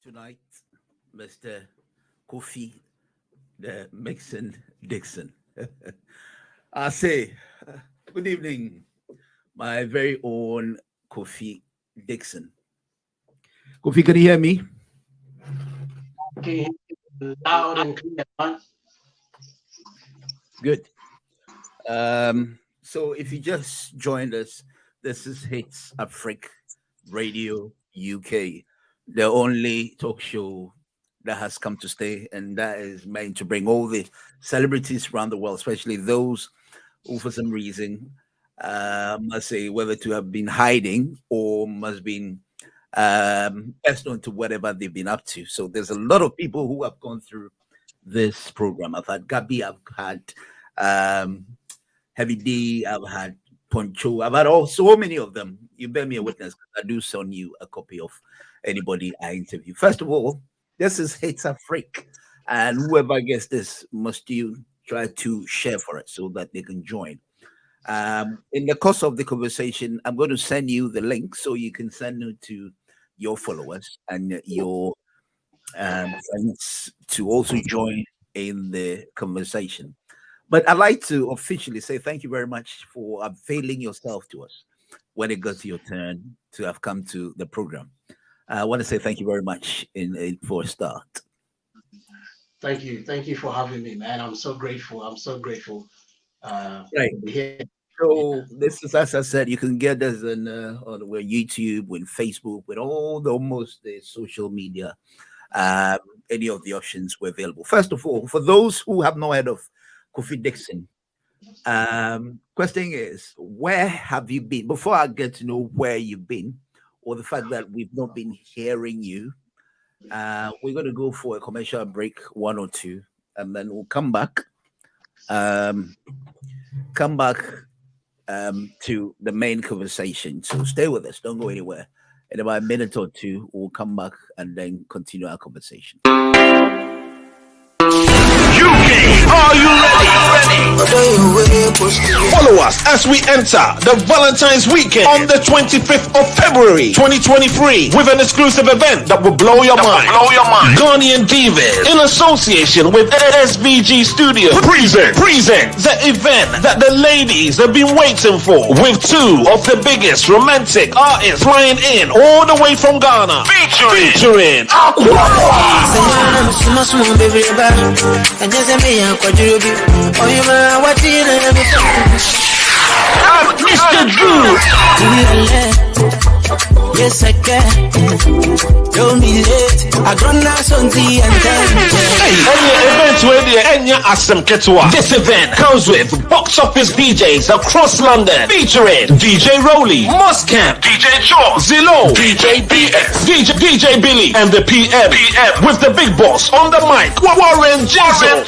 Tonight, Mr. KOFI, the Mixon Dixon. I say, good evening, my very own KOFI Dixon. KOFI, can you hear me? Okay, loud and clear. Good. So if you just joined us, this is HitzAfrik Radio UK, the only talk show that has come to stay, and that is meant to bring all the celebrities around the world, especially those who for some reason must say whether to have been hiding or must been best known to whatever they've been up to. So there's a lot of people who have gone through this program. I've had Gabby, I've had Heavy D, I've had Poncho, I've had so many of them. You bear me a witness, because I do send you a copy of anybody I interview. First of all, this is HitzAfrik, and whoever gets this must you try to share for it so that they can join. In the course of the conversation, I'm going to send you the link so you can send it to your followers and your friends to also join in the conversation. But I'd like to officially say thank you very much for availing yourself to us when it got to your turn to have come to the program. I want to say thank you very much for a start. Thank you for having me, man. I'm so grateful. Right. To be here. So this is, as I said, you can get us on YouTube, with Facebook, with almost the social media. Any of the options were available. First of all, for those who have not heard of KOFI Dixon, question is, where have you been? Before I get to know where you've been, or the fact that we've not been hearing you, we're going to go for a commercial break, 1 or 2, and then we'll come back. To the main conversation. So stay with us. Don't go anywhere. In about a minute or 2, we'll come back and then continue our conversation. UK, are you ready? Follow us as we enter the Valentine's weekend on the 25th of February 2023 with an exclusive event that will blow your mind. Ghanaian Divas in association with SVG Studios present the event that the ladies have been waiting for, with 2 of the biggest romantic artists flying in all the way from Ghana, featuring Mr. Drew. Yes, I can. Don't be late. I got nice on the This event comes with box office DJs across London, featuring DJ Rowley, Muscamp, DJ Shaw, Zillow, DJ BS, DJ Billy, and the PM with the big boss on the mic, Warren Jizzle.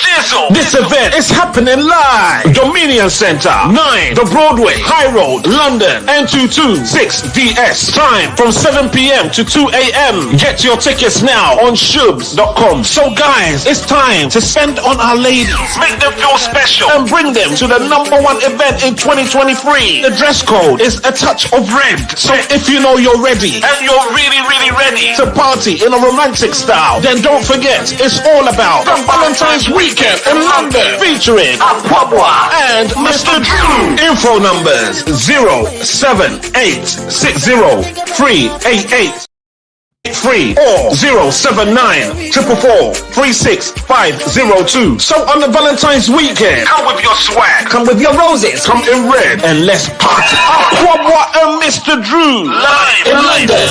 This event is happening live, Dominion Center, 9 The Broadway, High Road, London, N226 DS. Time from 7 p.m. to 2 a.m. Get your tickets now on shubs.com. So guys, it's time to spend on our ladies, make them feel special, and bring them to the #1 event in 2023. The dress code is a touch of red. So if you know you're ready, and you're really ready to party in a romantic style, then don't forget, it's all about the Valentine's weekend in London, featuring Aquabwa and Mr. Drew. Info numbers 078603883 or 07944436502. So on the Valentine's weekend, come with your swag, come with your roses, come in red, and let's party. Aquabwa and Mr. Drew live in London.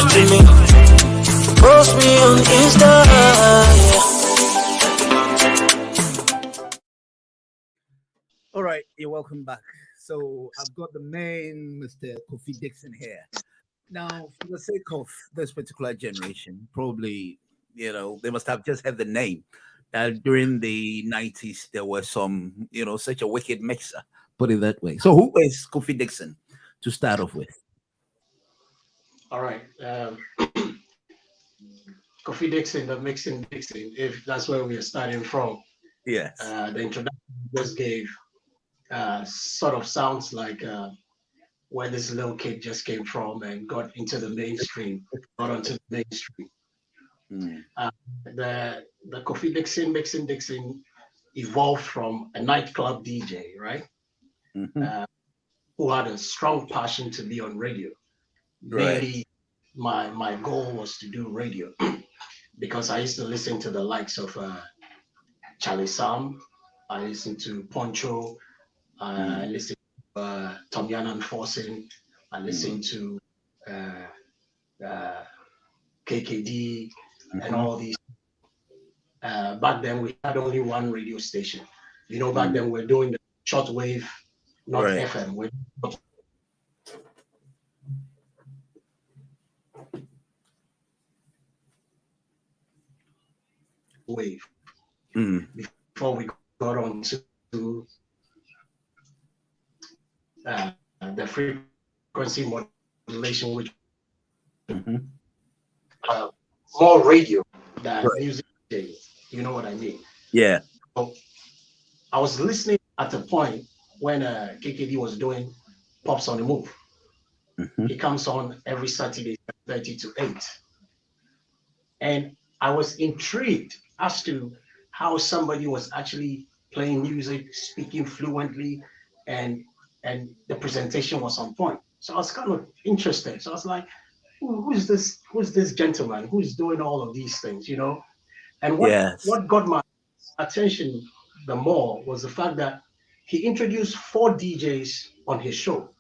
Post me on Insta. All right, you're welcome back. So I've got the main Mr. KOFI Dixon here. Now, for the sake of this particular generation, probably, they must have just had the name. During the 90s, there was some, such a wicked mixer, put it that way. So who is KOFI Dixon to start off with? All right. KOFI DIXON, the mixing Dixon, if that's where we are starting from. Yes. The introduction you just gave sort of sounds like where this little kid just came from and got into the mainstream, got onto the mainstream. The KOFI DIXON, mixing Dixon evolved from a nightclub DJ, right? Who had a strong passion to be on radio. Right. Mainly, my goal was to do radio because I used to listen to the likes of Charlie Sam, I listened to Poncho, I listened to Tom Yanan Forsen, I listened to KKD and all these. Back then we had only one radio station. You know, back then we're doing the shortwave, not Right. FM. We're wave before we got on to the frequency modulation, which more radio than music. You know what I mean? Yeah. So I was listening at the point when KKD was doing Pops on the Move. He comes on every Saturday, 30 to 8. And I was intrigued as to how somebody was actually playing music, speaking fluently, and the presentation was on point. So I was kind of interested. So I was like, who's this gentleman who's doing all of these things, you know? And what got my attention the more was the fact that he introduced 4 DJs on his show.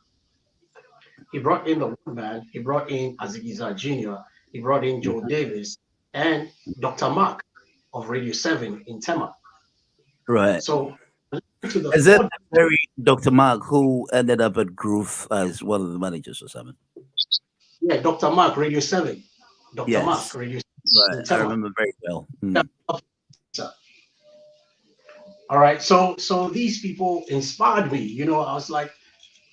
He brought in the one man, he brought in Azigiza Jr., he brought in Joe Davis, and Dr. Mark of Radio 7 in Tema. Right. So is it very Dr. Mark who ended up at Groove as one of the managers or something? Yeah, Dr. Mark, Radio 7. Dr. Yes. Mark, Radio 7. Right. I remember very well. All right. So these people inspired me. You know, I was like,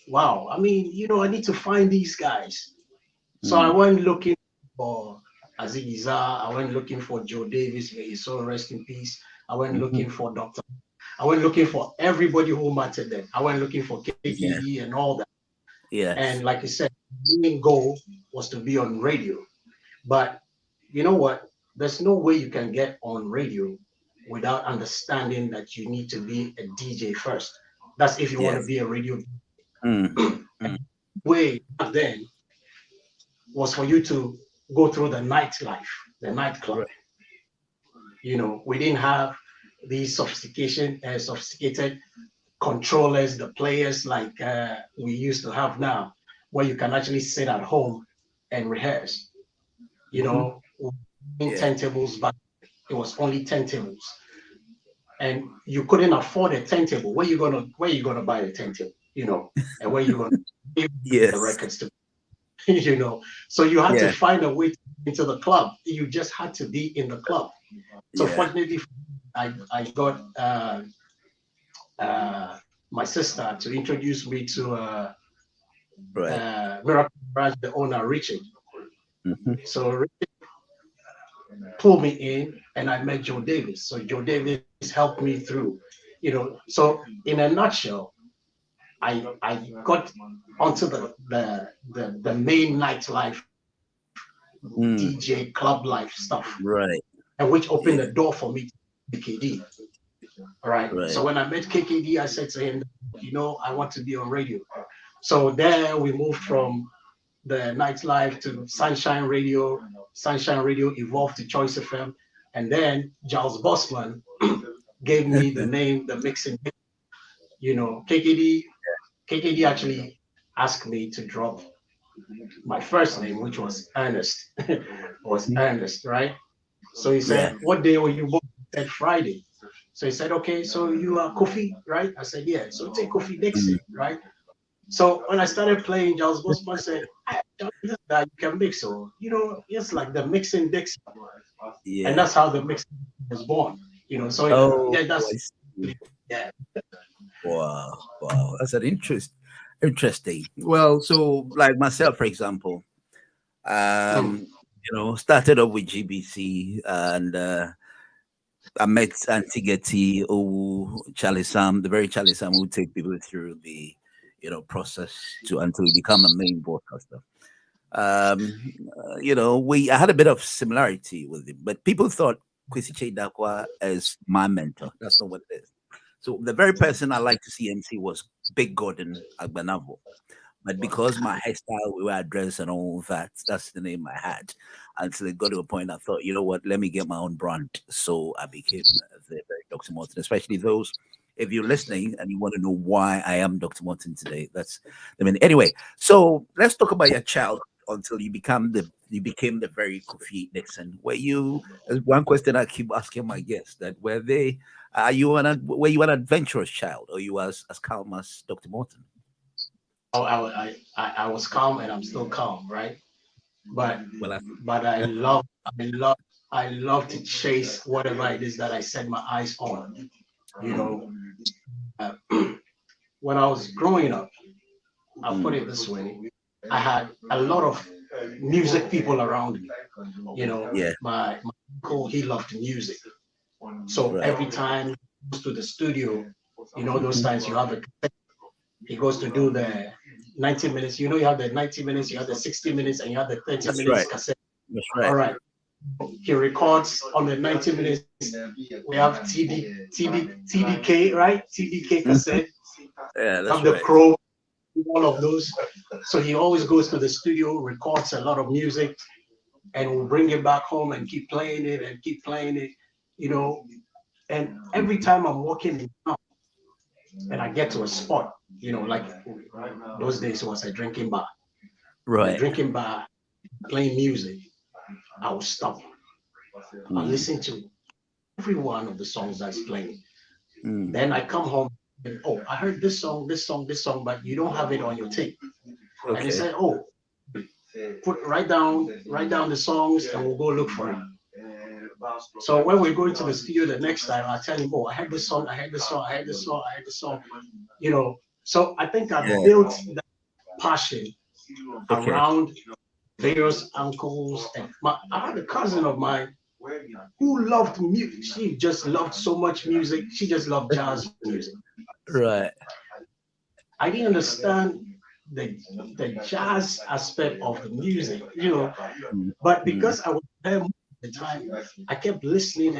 wow. I mean, you know, I need to find these guys. So I went looking for Azigiza. I went looking for Joe Davis. May his soul rest in peace. I went looking for Dr. I went looking for everybody who mattered then. I went looking for KKE and all that. Yeah. And like you said, the main goal was to be on radio. But you know what? There's no way you can get on radio without understanding that you need to be a DJ first. That's if you want to be a radio. Way back then was for you to go through the nightlife, the nightclub. Right. You know, we didn't have these sophisticated controllers, the players like we used to have now, where you can actually sit at home and rehearse. You know, in 10 tables back, it was only 10 tables, and you couldn't afford a 10 table. Where you gonna buy a 10 table? You know, and where you gonna give the records to? You know, so you had to find a way into the club. You just had to be in the club. So fortunately, I got my sister to introduce me to Miracle Garage, the owner, Richard. So Richard pulled me in, and I met Joe Davis. So Joe Davis helped me through, you know. So in a nutshell, I got onto the main nightlife, DJ club life stuff, right? And which opened the door for me to KKD. All right. So when I met KKD, I said to him, you know, I want to be on radio. So there we moved from the nightlife to Sunshine Radio. Sunshine Radio evolved to Choice FM, and then Giles Bossman gave me the name, the mixing. You know, KKD actually asked me to drop my first name, which was Ernest. Ernest, right? So he said, what day were you born? I said Friday. So he said, okay, so you are KOFI, right? I said, yeah. So take KOFI DIXON, right? So when I started playing, Giles Bossman said, this guy you can mix, so you know, it's like the mixing DIXON. And that's how the mixing was born. You know, so that's Wow, that's an interesting. Well, so like myself, for example, Started off with GBC, and I met Auntie Getty, Charlie Sam, the very Charlie Sam who take people through the, process until you become a main broadcaster. I had a bit of similarity with him, but people thought Kwesi Chedakwa as my mentor. That's not what it is. So the very person I like to see MC was Big Gordon Agbanavo. But because my hairstyle, we were dressed and all that, that's the name I had. Until it got to a point I thought, you know what, let me get my own brand. So I became the very Dr. Morton, especially those, if you're listening and you want to know why I am Dr. Morton today. Anyway, so let's talk about your child until you became the very Kofi Dixon. There's one question I keep asking my guests, that were you an adventurous child, or you as calm as Dr. Morton? Oh, I was calm, and I'm still calm, right? But I love to chase whatever it is that I set my eyes on. When I was growing up, I'll put it this way: I had a lot of music people around me. My uncle, he loved music, so every time he goes to the studio, those times you have a he goes to do the 90 minutes. You have the 90 minutes, you have the 60 minutes, and you have the 30 minutes cassette. That's right. All right. He records on the 90 minutes. We have TDK, right? TDK cassette. Yeah, that's have the Crow, all of those. So he always goes to the studio, records a lot of music, and will bring it back home and keep playing it and keep playing it, And every time I'm walking in town and I get to a spot, like those days it was a drinking bar. Right. A drinking bar, playing music, I will stop. I listen to every one of the songs that's playing. Then I come home and, I heard this song, but you don't have it on your tape. Okay. And they say, write down the songs and we'll go look for it. So when we go into the studio the next time, I tell him, I had this song. So I think I built that passion around various uncles. And I had a cousin of mine who loved music. She just loved so much music. She just loved jazz music. Right. I didn't understand the jazz aspect of the music, but because I was there the time, I kept listening.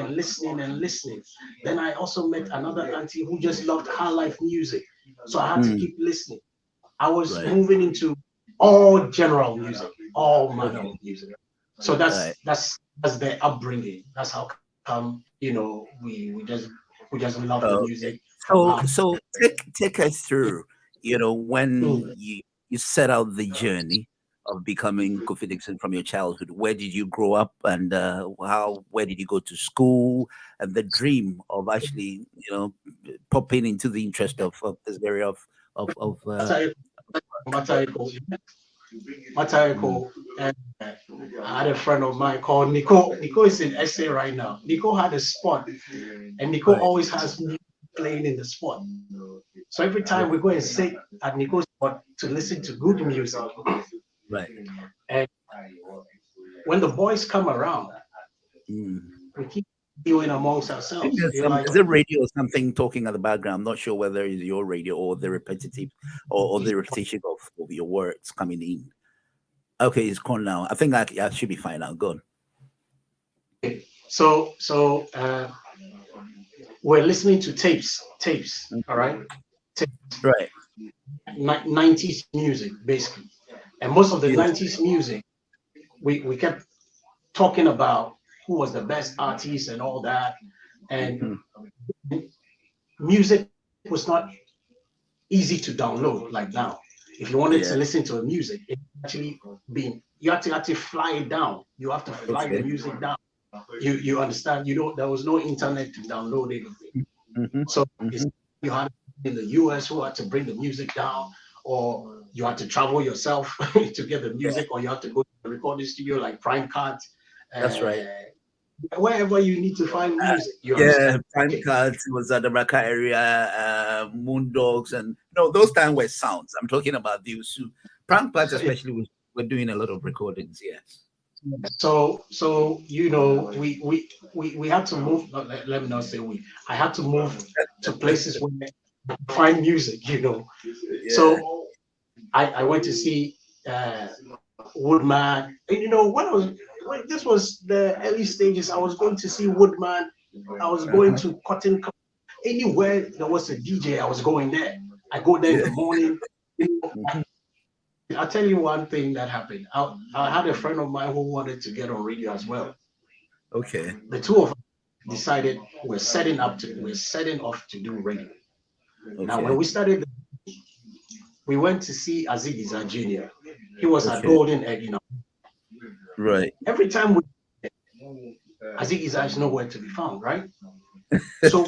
Then I also met another auntie who just loved high life music, so I had to keep listening. I was moving into all general music, all manner of music. So that's the upbringing. That's how come we just love the music. So take us through when you set out the journey of becoming Kofi Dixon from your childhood. Where did you grow up, and where did you go to school, and the dream of actually popping into the interest of this area of Matayako, and I had a friend of mine called Nico. Nico is in SA right now. Nico had a spot, and Nico always has music playing in the spot. So every time we go and sit at Nico's spot to listen to good music. Right. And when the boys come around, we keep doing amongst ourselves. Is it radio or something talking at the background? I'm not sure whether it's your radio or the repetitive or the repetition of your words coming in. Okay, it's gone now. I think I should be fine now. Go on. So we're listening to tapes. All right. Tapes. Right. 90s music, basically. And most of the 90s music, we kept talking about who was the best artist and all that. And music was not easy to download like now. If you wanted to listen to a music, it actually you have to actually fly it down. You have to fly the music down. You understand? There was no internet to download anything. So you had in the US who had to bring the music down, or you had to travel yourself to get the music, or you had to go to the recording studio like Prime Cards. That's right. Wherever you need to find music. Prime Cards was at the Raka area, Moondogs, and those times were sounds. I'm talking about those Prime Cards, especially, we're doing a lot of recordings. Yes. So you know, we had to move. Let me not say we. I had to move to places where I find music. You know, Yeah. so I went to see Woodman. And, you know, when this was the early stages, I was going to see Woodman. I was going to Cotton. Anywhere there was a DJ, I was going there. I go there in the morning. I'll tell you one thing that happened. I had a friend of mine who wanted to get on radio as well. Okay. The two of us decided we're setting off to do radio. Okay. Now, when we started, we went to see Aziza Jr. He was a golden egg, you know. Right. Every time Aziza is nowhere to be found, right? So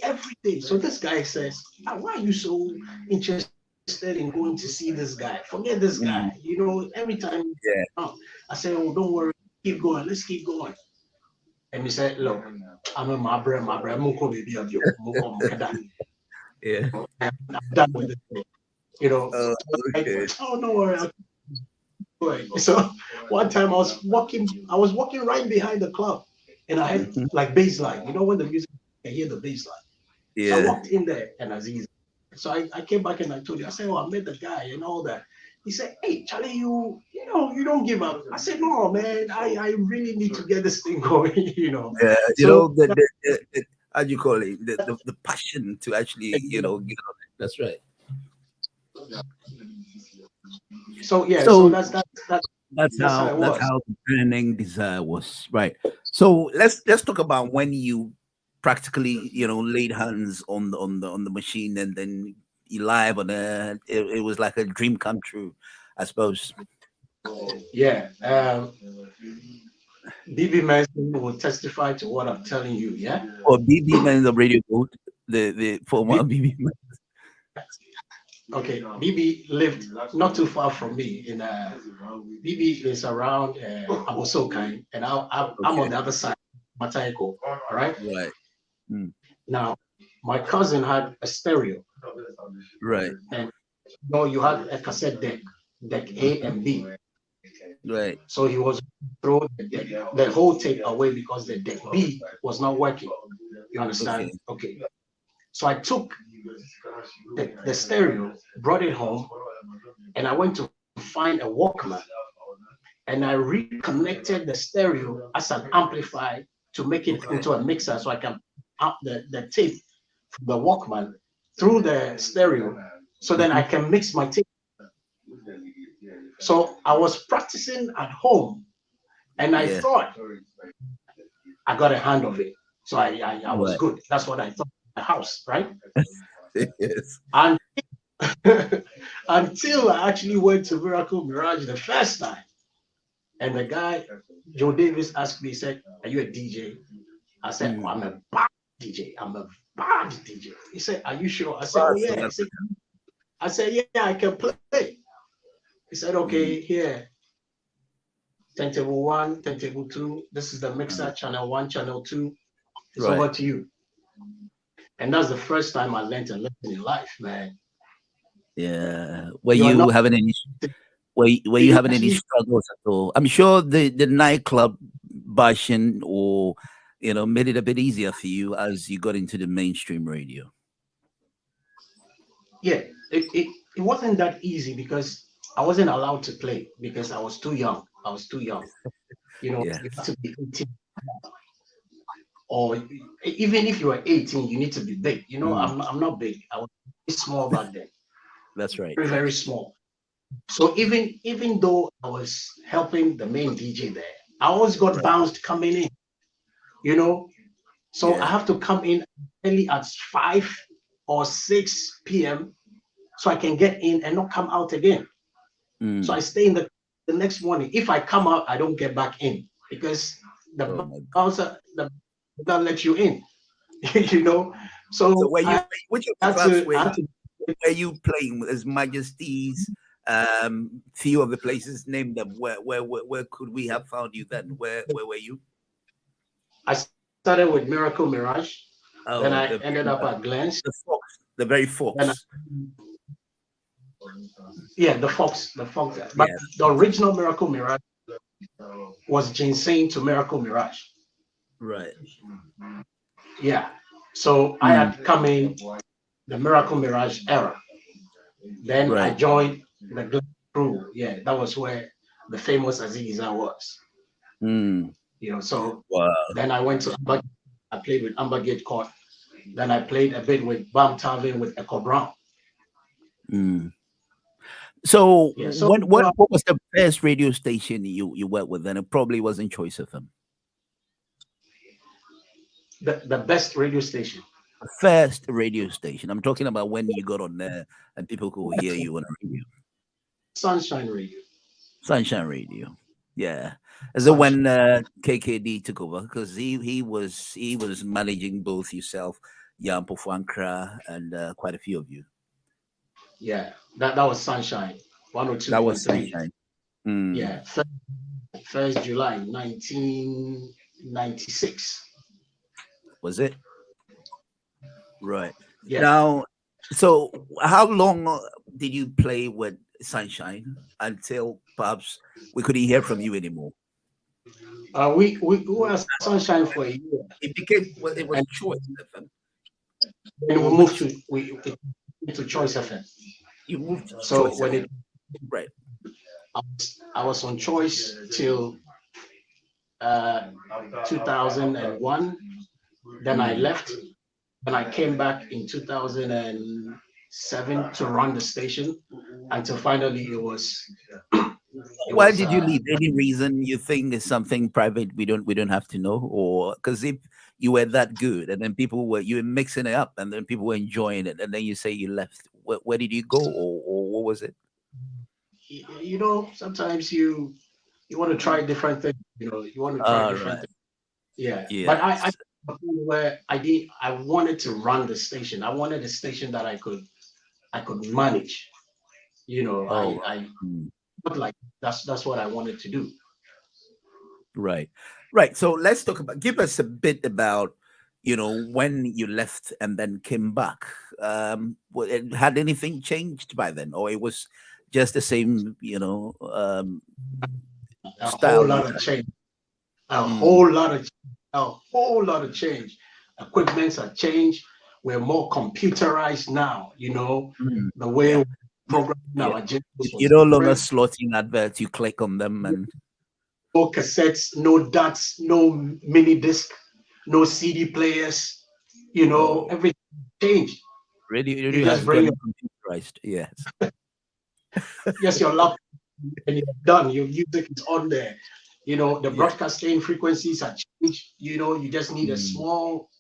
every day. So this guy says, "Why are you so interested in going to see this guy? Forget this guy. You know, every time." Yeah. I said, "Oh, don't worry. Keep going. Let's keep going." And he said, "Look, I'm a my baby of you. Yeah. I'm done with it. You know." Okay. Oh, no worry. So one time I was walking right behind the club, and I had like bass line. You know, when the music, I hear the bass line. Yeah. So I walked in there, and Aziz. So I came back and I told you. I said, "Oh, I met the guy and all that." He said, "Hey, Charlie, you know, you don't give up." I said, "No, man, I really need to get this thing going." You know. Yeah. You So, know the how do you call it? The passion to actually, you know, get on it. That's right. So yeah. So So that's how it was. the burning desire was, right? So let's talk about when you practically, you know, laid hands on the machine, and then you live on it was like a dream come true, I suppose. Yeah. BB Manson will testify to what I'm telling you. Yeah. Or BB Man, the radio goat, the former BB Man. Okay, BB lived not too far from me. BB is around Abosokai, and I'm on the other side, Matayako. All right. Right. Now, my cousin had a stereo, Right. and you had a cassette deck A and B. Right. So he was throw the whole tape away because the deck B was not working. You understand? Okay. So I took the stereo, brought it home, and I went to find a Walkman, and I reconnected the stereo as an amplifier to make it into a mixer, so I can up the tape from the Walkman through the stereo, so then I can mix my tape. So I was practicing at home, and I thought I got a hand of it, so I was good. That's what I thought. The house, right? Yes. And until I actually went to Miracle Mirage the first time, and the guy Joe Davis asked me, he said, "Are you a DJ?" I said, "Oh, I'm a bad DJ. I'm a bad DJ." He said, "Are you sure?" I said, "Oh yeah." I said, "Yeah, I can play." He said, "Okay, here, turntable 1, turntable 2. This is the mixer, channel 1, channel 2. It's over to you." And that's the first time I learned a lesson in life, man. Yeah. Were you having any struggles at all? I'm sure the nightclub bashing, or you know, made it a bit easier for you as you got into the mainstream radio. Yeah, it wasn't that easy because I wasn't allowed to play because I was too young. You know, you have to be 18. Or even if you are 18, you need to be big. You know, I'm not big. I was small back then. That's right. Very, very small. So even though I was helping the main DJ there, I always got bounced coming in. You know, so I have to come in early at 5 or 6 p.m. so I can get in and not come out again. So I stay in the next morning. If I come out, I don't get back in because the bouncer don't let you in. You know. So were you playing His Majesty's? Few of the places, name them. Where could we have found you then? Where were you? I started with Miracle Mirage. Then I ended up at Glenn's. The very Fox. Yeah, the Fox, but the original Miracle Mirage was ginseng to Miracle Mirage. Right. Yeah. So I had come in the Miracle Mirage era. Then I joined the Glen crew. Yeah, that was where the famous Aziza was. You know, so then I went to I played with Ambergate Court. Then I played a bit with Bam Tavin with Echo Brown. So, what was the best radio station you worked with? And it probably wasn't Choice FM. The best radio station. First radio station. I'm talking about when you got on there and people could hear you on the radio. Sunshine Radio. Sunshine Radio. Yeah. Is it when KKD took over? Because he was managing both yourself, Jan Pofuankra, and quite a few of you. Yeah, that was Sunshine. 102. That was Sunshine. Yeah, 1st July 1996. Was it? Right. Yeah. Now, so how long did you play with Sunshine until perhaps we couldn't hear from you anymore? We were Sunshine for a year. It became it was Choice FM. Then we moved to Choice FM. You moved to so Choice when FM. it Right. I was on Choice till 2001. Then I left. And I came back in 2007 to run the station until finally it was. Why did you leave? Any reason you think is something private we don't have to know, or because if you were that good and then you were mixing it up and then people were enjoying it and then you say you left, where did you go, or what was it? You know, sometimes you want to try different things. You know, you want to try different things. Yeah, but I where I wanted to run the station. I wanted a station that I could manage. You know, I like that's what I wanted to do. Right. So let's talk about. Give us a bit about, you know, when you left and then came back. Had anything changed by then, or it was just the same? You know, a style. Whole lot of change. A whole lot of change. Equipments are changed. We're more computerized now. You know, the way we program now. You no longer slot in adverts. You click on them and no cassettes, no DATs, no mini disc, no CD players. You know, everything changed. Radio has been computerized. Yes. Yes, your laptop and you're done. Your music is on there. You know, the broadcasting frequencies are changed. You know, you just need a small,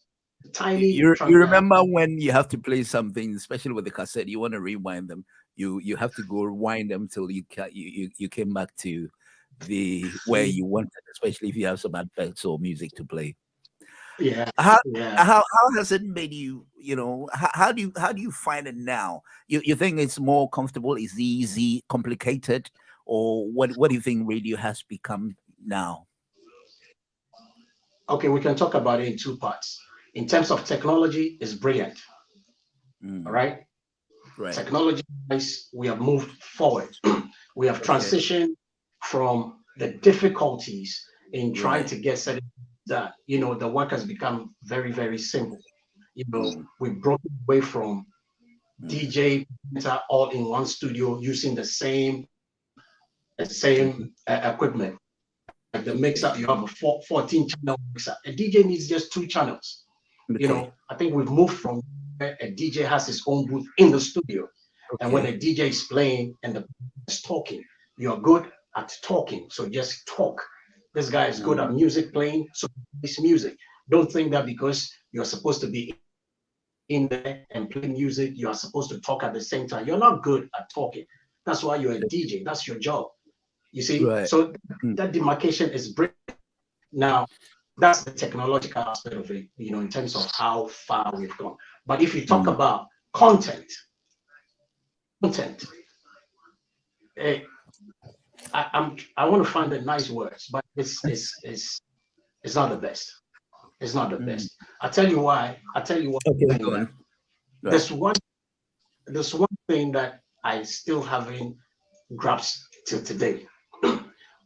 tiny. You remember when you have to play something, especially with the cassette, you want to rewind them. You have to go rewind them till you came back to the where you wanted, especially if you have some adverts or music to play. Yeah. How has it made you? You know, how do you find it now? You think it's more comfortable? Is easy, complicated, or what do you think radio has become now? Okay, we can talk about it in two parts. In terms of technology, it's brilliant. All right. Technology-wise, we have moved forward. We have transitioned from the difficulties in trying to get certain that, you know, the work has become very, very simple. You know, we've broken away from DJ all in one studio using the same equipment. Like the mixer, you have a 14 channel mixer. A DJ needs just 2 channels. You know, I think we've moved from where a DJ has his own booth in the studio. And when a DJ is playing and the is talking, you're good at talking. So just talk. This guy is good at music playing, so this music. Don't think that because you're supposed to be in there and play music, you are supposed to talk at the same time. You're not good at talking. That's why you're a DJ. That's your job. You see, so that demarcation is brilliant. Now, that's the technological aspect of it, you know, in terms of how far we've gone. But if you talk about content, I want to find the nice words, but it's not the best. It's not the best. I'll tell you why. Okay, go on. There's one thing that I still haven't grasped till today.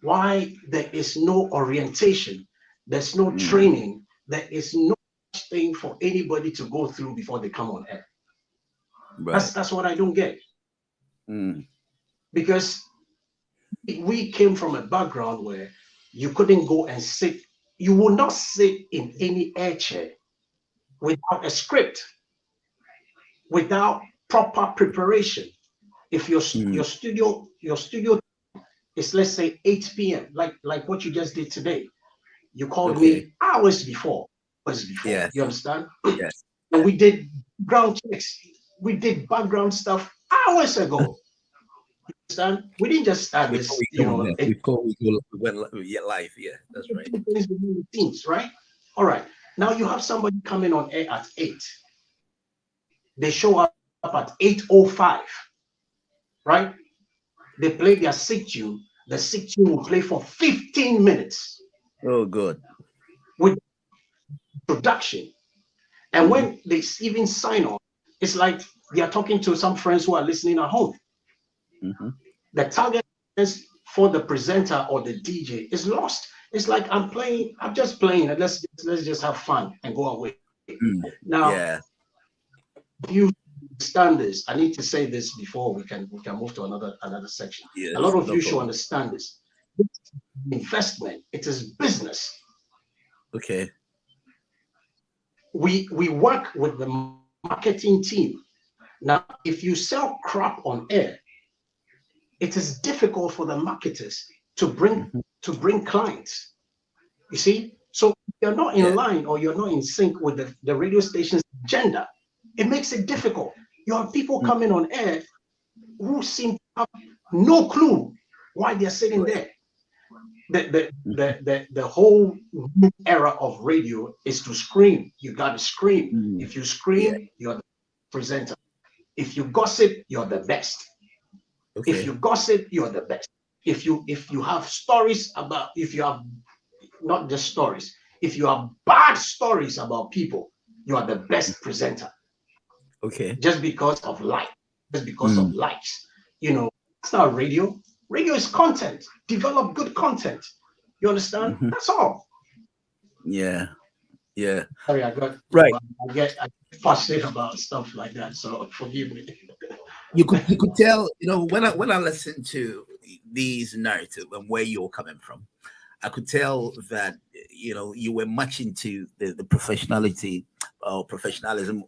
Why there is no orientation, there's no training, there is no thing for anybody to go through before they come on air. Right. That's what I don't get. Because we came from a background where you couldn't go and sit, you will not sit in any air chair without a script, without proper preparation. If your studio is, let's say, 8 p.m., like what you just did today, you called me hours before. Yes. You understand? Yes. And we did ground checks. We did background stuff hours ago. You understand? We didn't just start this, before we went live. Yeah, that's right. Things, right? All right. Now you have somebody coming on air at 8. They show up at 8:05, right? They play their sick tune. The sick tune will play for 15 minutes. Oh, good. With production. And when they even sign on, it's like they are talking to some friends who are listening at home. The target for the presenter or the DJ is lost. It's like I'm just playing, and let's just have fun and go away. Now, if you understand this, I need to say this before we can move to another section. Yes, a lot of you should understand this. This is investment, it is business. Okay. We work with the marketing team. Now, if you sell crap on air, it is difficult for the marketers to bring clients. You see, so you're not in line or you're not in sync with the radio station's agenda. It makes it difficult. You have people coming on air who seem to have no clue why they're sitting there. The whole new era of radio is to scream. You got to scream. If you scream, you're the presenter. If you gossip, you're the best. Okay. If you gossip, you're the best. If you have stories about, if you have not just stories, if you have bad stories about people, you are the best presenter. Okay. Just because of like, just because of likes. You know, it's not radio. Radio is content. Develop good content. You understand? That's all. Yeah. Yeah. Sorry, I get frustrated about stuff like that. So forgive me. You could tell, when I listen to these narratives and where you're coming from, I could tell that you were much into the professionalism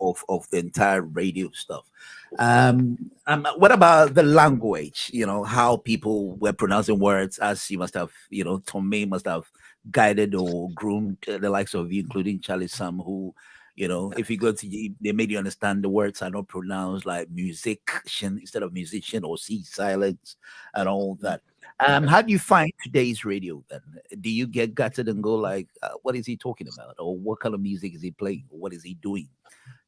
of the entire radio stuff. What about the language? How people were pronouncing words, as you must have, Tommy must have guided or groomed the likes of you, including Charlie Sam, who, if you go to, they made you understand the words are not pronounced like musician instead of musician, or C silence and all that. How do you find today's radio then? Do you get gutted and go like, what is he talking about? Or what kind of music is he playing? Or what is he doing?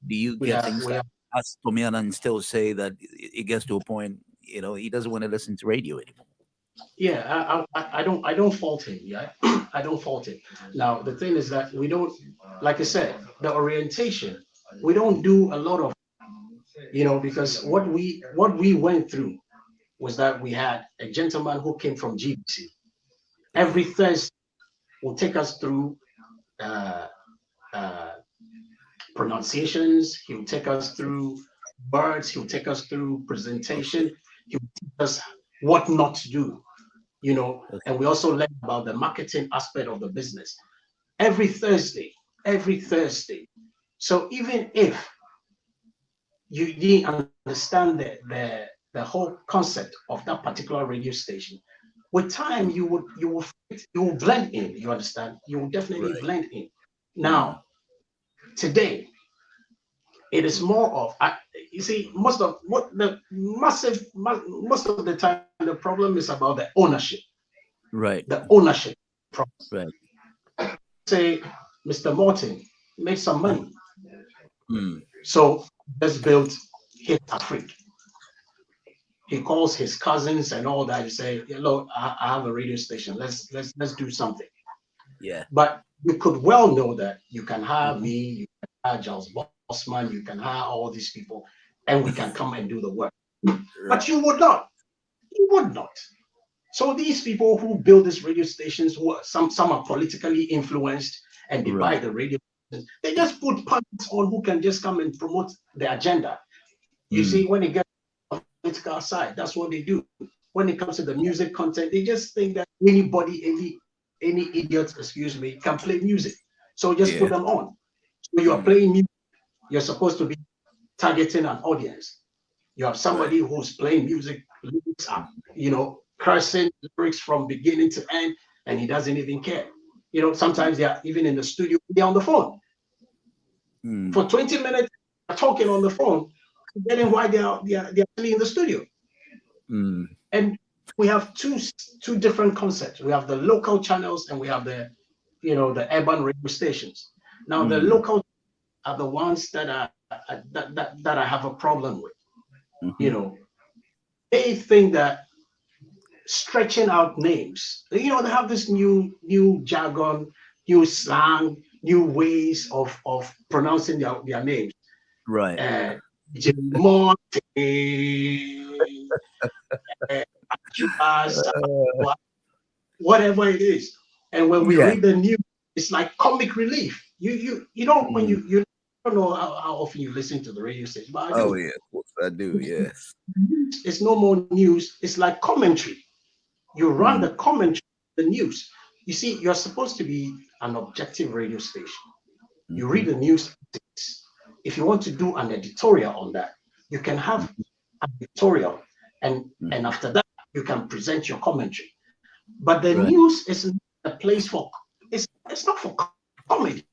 Do you get things like, as Tomiana, and still say that it gets to a point, he doesn't want to listen to radio anymore? Yeah, I don't fault him. Yeah, I don't fault him. Now the thing is that we don't, like I said, the orientation. We don't do a lot of, because what we went through was that we had a gentleman who came from GBC. Every Thursday will take us through pronunciations. He'll take us through words. He'll take us through presentation. He'll teach us what not to do, and we also learn about the marketing aspect of the business every Thursday. So even if you didn't understand the whole concept of that particular radio station, with time you will blend in. You understand? You will definitely blend in. Now, today, it is more of, you see, most of the time, the problem is about the ownership. Right. The ownership problem. Right. Say, Mr. Morton made some money. So let's build HitzAfrik. He calls his cousins and all that. He say, look, I have a radio station. Let's do something. Yeah. But you could well know that you can hire me, you can hire Charles Bossman, you can hire all these people, and we can come and do the work. But you would not. You would not. So these people who build these radio stations, who are, some are politically influenced and they buy the radio stations, they just put pundits on who can just come and promote the agenda. You see, when it gets on the political side, that's what they do. When it comes to the music content, they just think that anybody, any idiot, excuse me, can play music. So just put them on. So you are playing music, you're supposed to be targeting an audience. You have somebody who's playing music, lyrics up, cursing lyrics from beginning to end, and he doesn't even care. Sometimes they are even in the studio, they're on the phone. For 20 minutes, they're talking on the phone, forgetting why they're actually in the studio. And we have two different concepts. We have the local channels and we have the urban radio stations. Now the local are the ones that I have a problem with. They think that stretching out names, they have this new jargon, new slang, new ways of pronouncing their names. Right. Whatever it is. And when we read the news, it's like comic relief. You don't when you don't know how often you listen to the radio station, but I do. Oh yeah, of course I do. Yes. It's no more news. It's like commentary. You run the commentary, the news. You see, you're supposed to be an objective radio station. You read the news. If you want to do an editorial on that, you can have an editorial, and after that, you can present your commentary. But the news is not a place for it's not for comedy.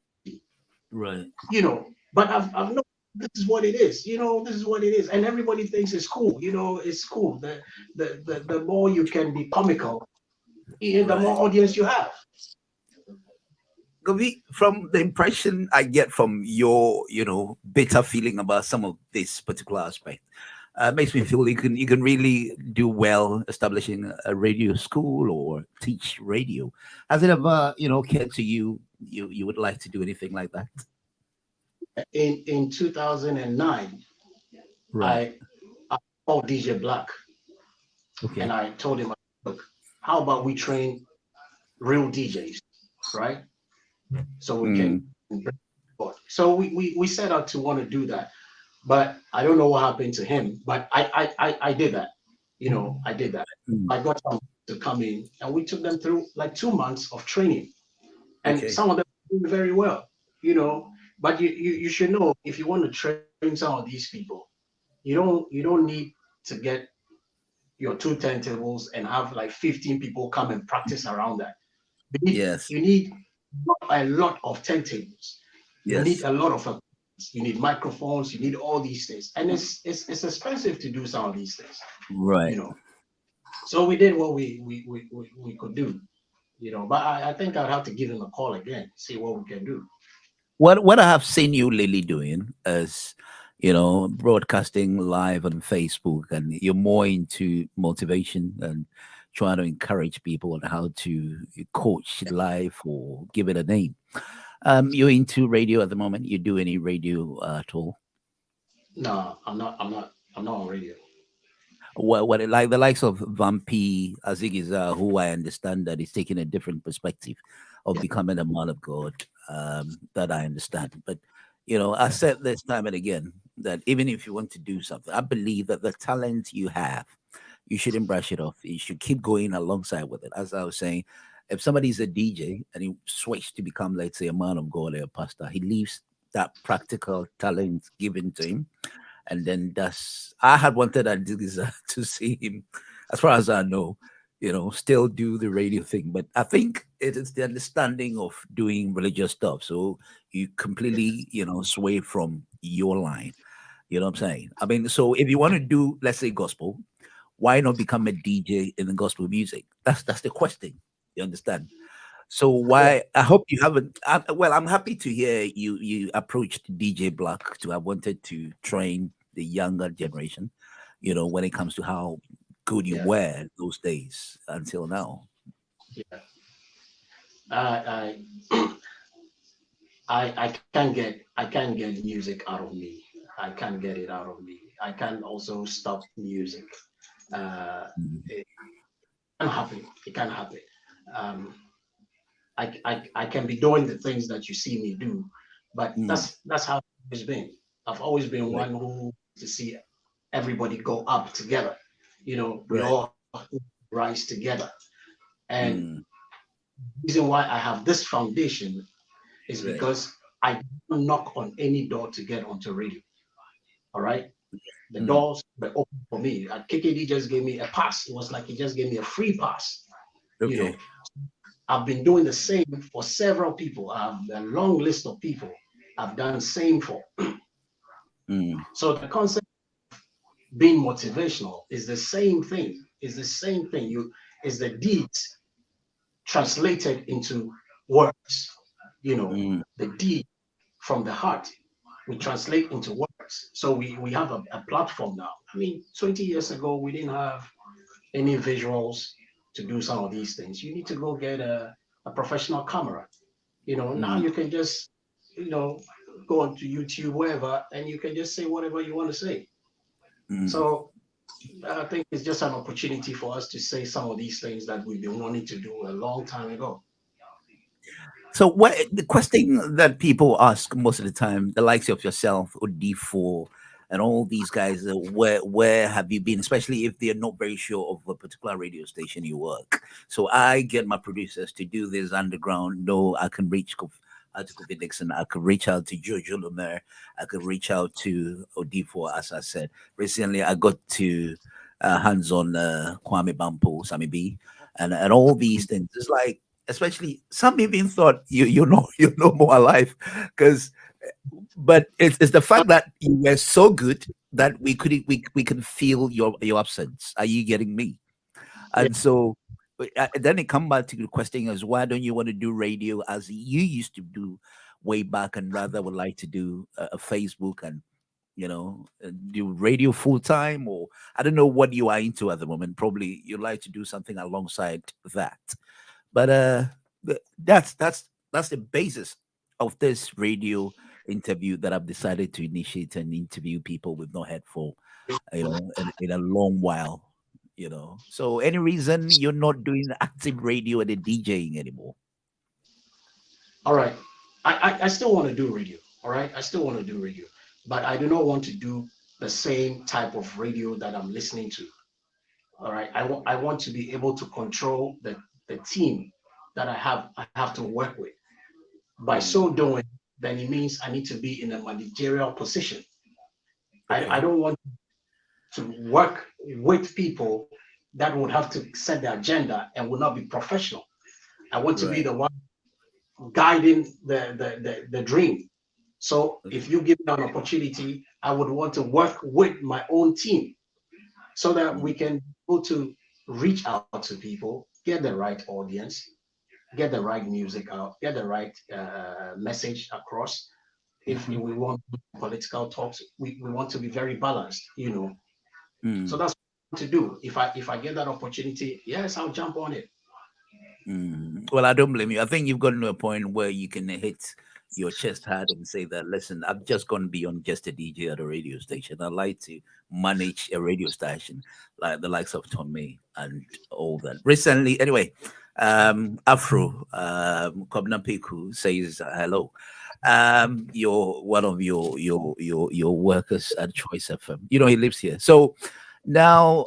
Right. But I've known this is what it is. This is what it is, and everybody thinks it's cool. It's cool. The more you can be comical, the more audience you have. From the impression I get from your, bitter feeling about some of this particular aspect, makes me feel you can really do well establishing a radio school or teach radio. Has it ever, occurred to you would like to do anything like that? In 2009, I called DJ Black, and I told him, look, how about we train real DJs, right? So we can. So we set out to want to do that, but I don't know what happened to him. But I did that, I did that. I got someone to come in, and we took them through like 2 months of training, and some of them did very well, But you should know, if you want to train some of these people, you don't need to get your 2 turntables and have like 15 people come and practice around that. You need a lot of turntables. You need a lot of you need microphones. You need all these things, and it's expensive to do some of these things. Right. So we did what we could do. But I think I'd have to give him a call again, see what we can do. What I have seen you lately doing is, broadcasting live on Facebook, and you're more into motivation and trying to encourage people on how to coach live or give it a name. You're into radio at the moment. You do any radio at all? No, I'm not on radio. What like the likes of Vampi Azigiza, who I understand that is taking a different perspective of becoming a man of God. That I understand, but I said this time and again that even if you want to do something, I believe that the talent you have, you shouldn't brush it off. You should keep going alongside with it. As I was saying, if somebody's a DJ and he switches to become, let's say, a man of God or a pastor, he leaves that practical talent given to him, and then I had wanted to see him, as far as I know, still do the radio thing. But I think it is the understanding of doing religious stuff. So you completely, sway from your line. You know what I'm saying? I mean, so if you want to do, let's say, gospel, why not become a DJ in the gospel music? That's the question. You understand? So why? I hope you haven't. I'm happy to hear you approached DJ Black to have wanted to train the younger generation, when it comes to how good you were those days until now. I can't get music out of me. I can't get it out of me. I can't also stop music. It can happen. It can happen. Um, I can be doing the things that you see me do, but that's how it's been. I've always been one who to see everybody go up together. We all rise together. And the reason why I have this foundation is because I don't knock on any door to get onto radio. All right. The doors were open for me. KKD just gave me a pass. It was like he just gave me a free pass. I've been doing the same for several people. I have a long list of people I've done the same for. So the concept of being motivational is the same thing. Is the same thing. Is the deeds translated into words. The deed from the heart we translate into words. So we have a platform now. I mean, 20 years ago, we didn't have any visuals to do some of these things. You need to go get a professional camera. Now you can just, go onto YouTube, wherever, and you can just say whatever you want to say. So I think it's just an opportunity for us to say some of these things that we've been wanting to do a long time ago. So the question that people ask most of the time, the likes of yourself or D4 and all these guys, where have you been, especially if they're not very sure of a particular radio station you work. So I get my producers to do this underground. No, I can reach KOFI DIXON. I could reach out to Jojo Lemaire. I could reach out to D4, as I said. Recently, I got to hands-on Kwame Bampo, Sammy B, and all these things. It's like, especially some even thought you're no more alive, but it's the fact that you were so good that we can feel your absence. Are you getting me? And so then it come back to the question is, why don't you want to do radio as you used to do way back, and rather would like to do a Facebook and do radio full time? Or I don't know what you are into at the moment. Probably you'd like to do something alongside that. But that's the basis of this radio interview that I've decided to initiate and interview people we've not heard for, in a long while, So any reason you're not doing active radio and the DJing anymore? All right, I still want to do radio. All right, I still want to do radio, but I do not want to do the same type of radio that I'm listening to. All right, I want to be able to control the team that I have to work with. By so doing, then it means I need to be in a managerial position. I don't want to work with people that would have to set the agenda and will not be professional. I want to be the one guiding the dream. So if you give me an opportunity, I would want to work with my own team so that we can go to reach out to people, get the right audience, get the right music out, get the right message across. If we want political talks, we want to be very balanced, So that's what to do. If I get that opportunity, yes, I'll jump on it. Well, I don't blame you. I think you've gotten to a point where you can hit your chest hard and say that, listen, I'm just going to be on just a DJ at a radio station. I like to manage a radio station like the likes of Tommy and all that. Recently, anyway, Afro, Kobna Piku says hello. You're one of your workers at Choice FM. He lives here. So now,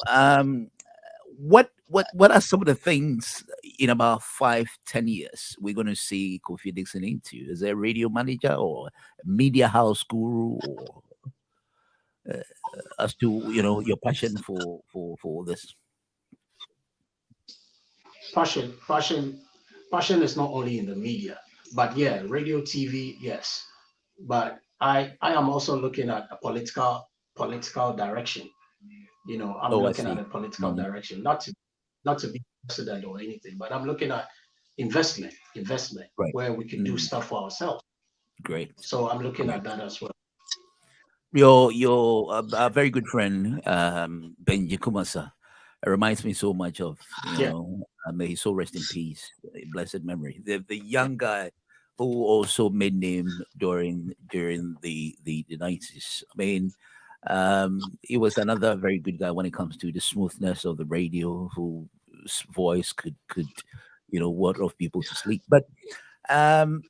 what are some of the things in about 5-10 years we're going to see KOFI DIXON into? Is there a radio manager or a media house guru, or as to your passion for this? Passion is not only in the media, but yeah, radio, TV, yes. But I am also looking at a political direction. I'm looking at a political direction, not to be president or anything, but I'm looking at investment, where we can do stuff for ourselves. Great. So I'm looking at that as well. Your a very good friend, Benji Kumasa, reminds me so much of, may he so rest in peace, blessed memory. The young guy who also made name during the 90s. I mean, He was another very good guy when it comes to the smoothness of the radio, whose voice could ward off people to sleep. But um,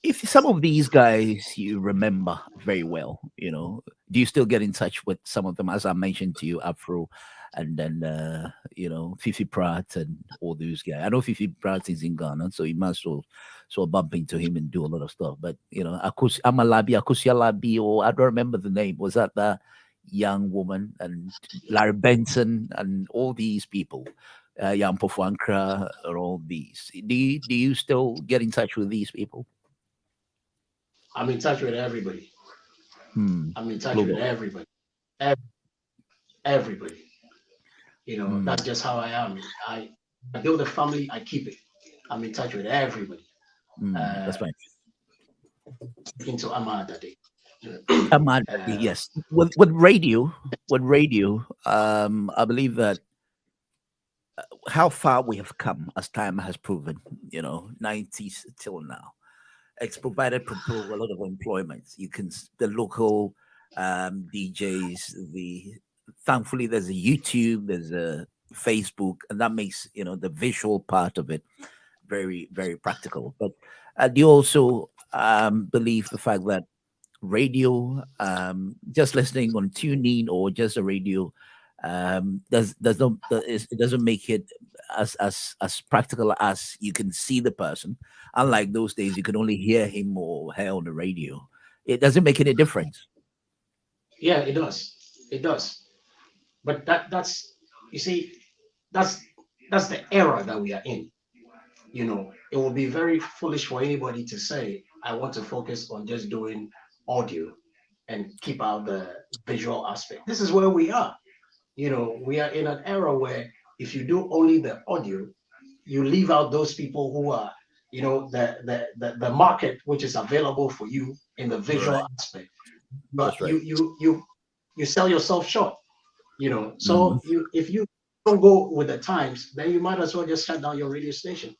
if some of these guys you remember very well, do you still get in touch with some of them? As I mentioned to you, Afro, and then Fifi Pratt and all those guys. I know Fifi Pratt is in Ghana, so you must sort of bump into him and do a lot of stuff. But Akusia Labi, or I don't remember the name. Was that the young woman? And Larry Benson and all these people, Jan Pofuankra, and all these. Do you still get in touch with these people? I'm in touch with everybody. I'm in touch with everybody. Everybody. That's just how I am. I build a family, I keep it. I'm in touch with everybody. That's fine. Into Ahmad Dade. Ahmad Dade, yes. With radio, I believe that how far we have come as time has proven, 90s till now. It's provided a lot of employment. The local DJs, thankfully there's a YouTube, there's a Facebook, and that makes the visual part of it very, very practical. But I do also believe the fact that radio, just listening on TuneIn or just a radio, it doesn't make it as practical as you can see the person. Unlike those days, you can only hear him or her on the radio. It doesn't make any difference. Yeah, it does. But that's the era that we are in. It will be very foolish for anybody to say, I want to focus on just doing audio and keep out the visual aspect. This is where we are. We are in an era where if you do only the audio, you leave out those people who are, the market which is available for you in the visual aspect. But you sell yourself short. So if you don't go with the times, then you might as well just shut down your radio station.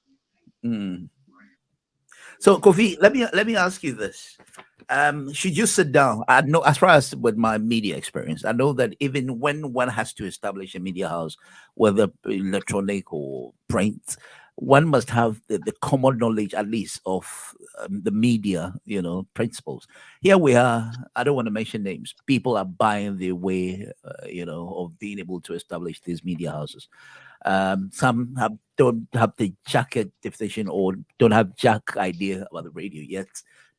So Kofi, let me ask you this. Should you sit down? I know, as far as with my media experience, I know that even when one has to establish a media house, whether electronic or print, one must have the common knowledge, at least, of the media, principles. Here we are. I don't want to mention names. People are buying their way, of being able to establish these media houses. Some don't have the jacket definition or don't have jack idea about the radio yet.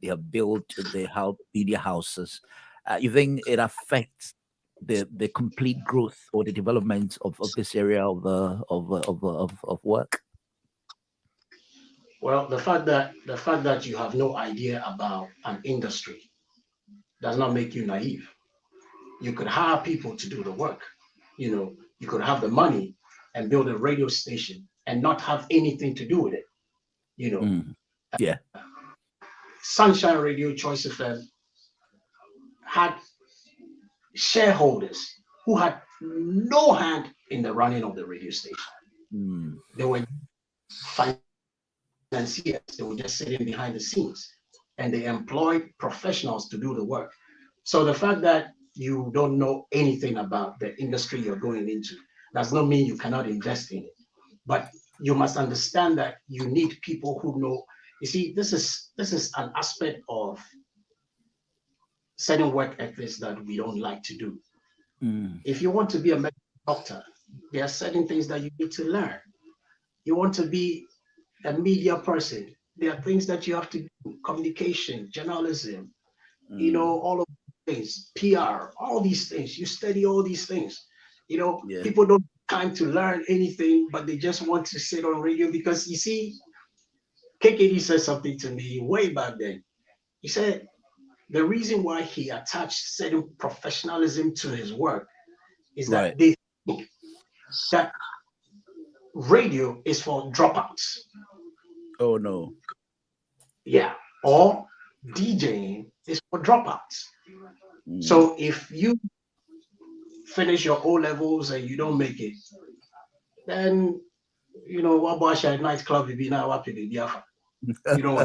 They have built the media houses. You think it affects the complete growth or the development of this area of work? Well, the fact that you have no idea about an industry does not make you naive. You could hire people to do the work. You could have the money and build a radio station and not have anything to do with it. Yeah. Sunshine Radio, Choice FM had shareholders who had no hand in the running of the radio station. They were financiers. They were just sitting behind the scenes, and they employed professionals to do the work. So the fact that you don't know anything about the industry you're going into does not mean you cannot invest in it. But you must understand that you need people who know. You see, this is an aspect of certain work ethics that we don't like to do. If you want to be a medical doctor, there are certain things that you need to learn. You want to be a media person, there are things that you have to do: communication, journalism, all of these things, PR, all these things. You study all these things. People don't have time to learn anything, but they just want to sit on radio because, you see, KKD said something to me way back then. He said the reason why he attached certain professionalism to his work is that they think that radio is for dropouts. Oh, no. Yeah. Or DJing is for dropouts. So if you finish your O levels and you don't make it, then what about a nightclub? You know what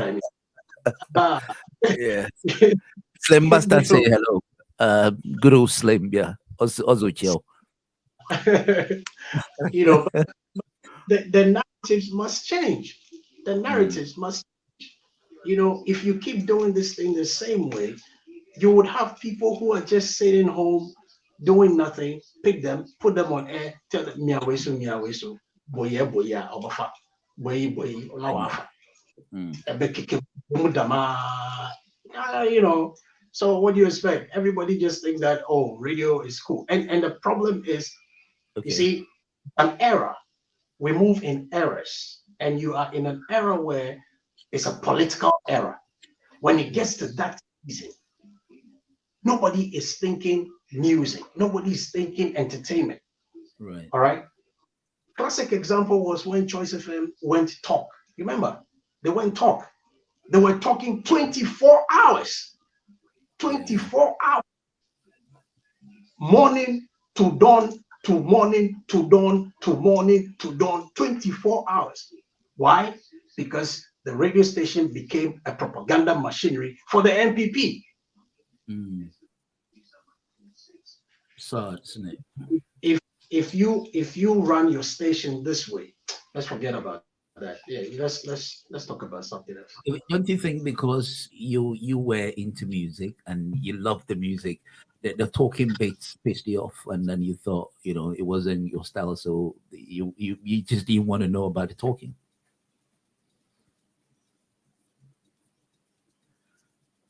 I mean? Yeah. Slim Buster say hello. Good old Slim, yeah. Also chill. You know, the narratives must change. The narratives must, you know, if you keep doing this thing the same way, you would have people who are just sitting home doing nothing, pick them, put them on air, tell them, miawesu, boya, obafa, boy, olawafa. You know, so what do you expect? Everybody just think that, oh, radio is cool. And the problem is, you see, an era, we move in eras, and you are in an era where it's a political era. When it gets to that season, nobody is thinking music. Nobody is thinking entertainment. Right. All right. Classic example was when Choice FM went talk. You remember? They went talk. They were talking 24 hours. 24 hours. Morning to dawn, to morning, to dawn, to morning, to dawn, 24 hours. Why? Because the radio station became a propaganda machinery for the NPP. So, isn't it? If you run your station this way, let's forget about that. Yeah, let's talk about something else. Don't you think because you were into music and you loved the music, that the talking bits pissed you off, and then you thought, you know, it wasn't your style, so you just didn't want to know about the talking?